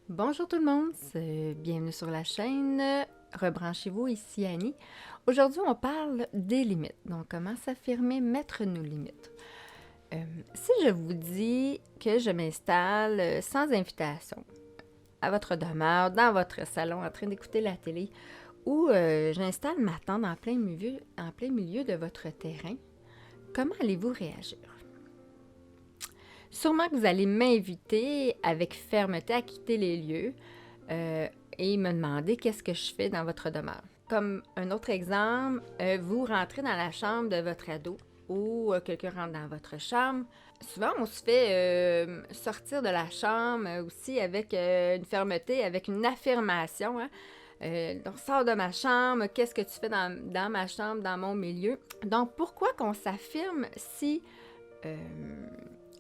Bonjour tout le monde, bienvenue sur la chaîne. Rebranchez-vous, ici Annie. Aujourd'hui, on parle des limites. Donc, comment s'affirmer, mettre nos limites. Si je vous dis que je m'installe sans invitation à votre demeure, dans votre salon, en train d'écouter la télé, ou j'installe ma tente en plein milieu de votre terrain, comment allez-vous réagir? Sûrement que vous allez m'inviter avec fermeté à quitter les lieux et me demander qu'est-ce que je fais dans votre demeure. Comme un autre exemple, vous rentrez dans la chambre de votre ado ou quelqu'un rentre dans votre chambre. Souvent, on se fait sortir de la chambre aussi avec une fermeté, avec une affirmation. Hein? Donc, sors de ma chambre, qu'est-ce que tu fais dans ma chambre, dans mon milieu? Donc, pourquoi qu'on s'affirme si...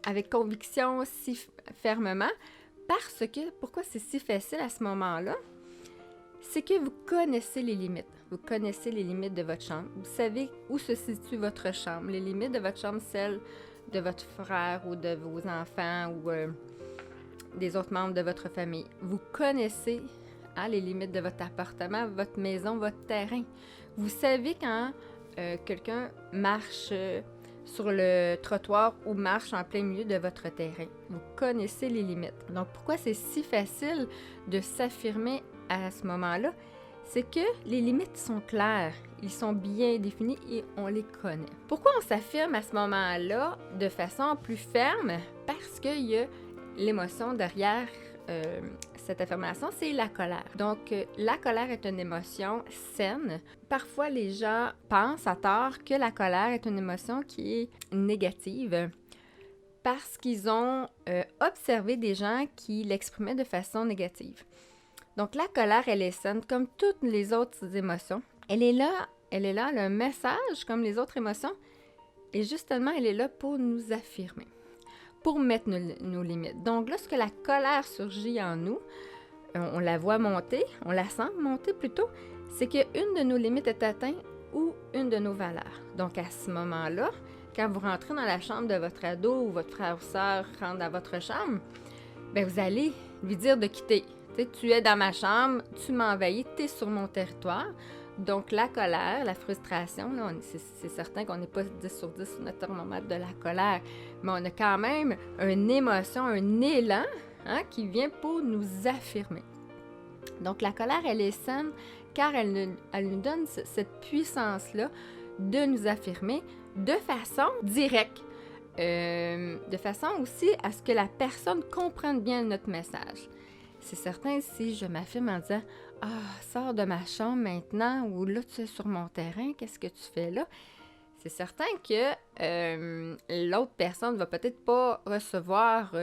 avec conviction, si fermement, parce que, pourquoi c'est si facile à ce moment-là? C'est que vous connaissez les limites. Vous connaissez les limites de votre chambre. Vous savez où se situe votre chambre. Les limites de votre chambre, celles de votre frère ou de vos enfants ou des autres membres de votre famille. Vous connaissez les limites de votre appartement, votre maison, votre terrain. Vous savez quand quelqu'un marche... sur le trottoir ou marche en plein milieu de votre terrain. Vous connaissez les limites. Donc, pourquoi c'est si facile de s'affirmer à ce moment-là? C'est que les limites sont claires, ils sont bien définis et on les connaît. Pourquoi on s'affirme à ce moment-là de façon plus ferme? Parce qu'il y a l'émotion derrière cette affirmation, c'est la colère. Donc, la colère est une émotion saine. Parfois, les gens pensent à tort que la colère est une émotion qui est négative parce qu'ils ont observé des gens qui l'exprimaient de façon négative. Donc, la colère, elle est saine comme toutes les autres émotions. Elle est là, elle a un message comme les autres émotions et justement, elle est là pour nous affirmer, pour mettre nos limites. Donc, lorsque la colère surgit en nous, on la voit monter, on la sent monter plutôt, c'est qu'une de nos limites est atteinte ou une de nos valeurs. Donc, à ce moment-là, quand vous rentrez dans la chambre de votre ado ou votre frère ou soeur rentre dans votre chambre, bien, vous allez lui dire de quitter. Tu es dans ma chambre, tu m'envahis, tu es sur mon territoire. Donc, la colère, la frustration, là, c'est certain qu'on n'est pas 10 sur 10 sur notre thermomètre de la colère, mais on a quand même une émotion, un élan qui vient pour nous affirmer. Donc, la colère, elle est saine car elle nous donne cette puissance-là de nous affirmer de façon directe, de façon aussi à ce que la personne comprenne bien notre message. C'est certain, si je m'affirme en disant « Ah, sors de ma chambre maintenant » ou « Là, tu es sur mon terrain, qu'est-ce que tu fais là? » C'est certain que l'autre personne ne va peut-être pas recevoir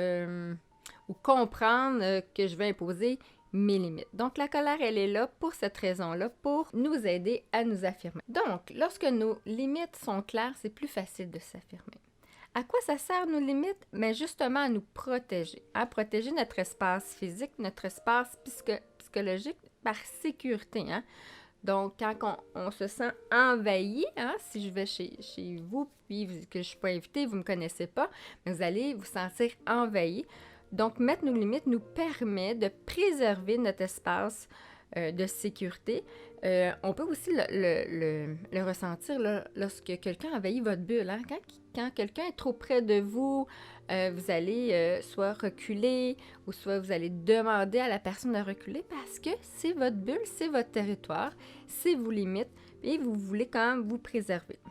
ou comprendre que je vais imposer mes limites. Donc, la colère, elle est là pour cette raison-là, pour nous aider à nous affirmer. Donc, lorsque nos limites sont claires, c'est plus facile de s'affirmer. À quoi ça sert nos limites? Mais justement à nous protéger, à protéger notre espace physique, notre espace psychologique par sécurité. Hein? Donc, quand on se sent envahi, si je vais chez vous, puis que je ne suis pas invitée, vous ne me connaissez pas, mais vous allez vous sentir envahi. Donc, mettre nos limites nous permet de préserver notre espace de sécurité. On peut aussi le ressentir là, lorsque quelqu'un envahit votre bulle. Hein? Quand quelqu'un est trop près de vous, vous allez soit reculer ou soit vous allez demander à la personne de reculer parce que c'est votre bulle, c'est votre territoire, c'est vos limites et vous voulez quand même vous préserver.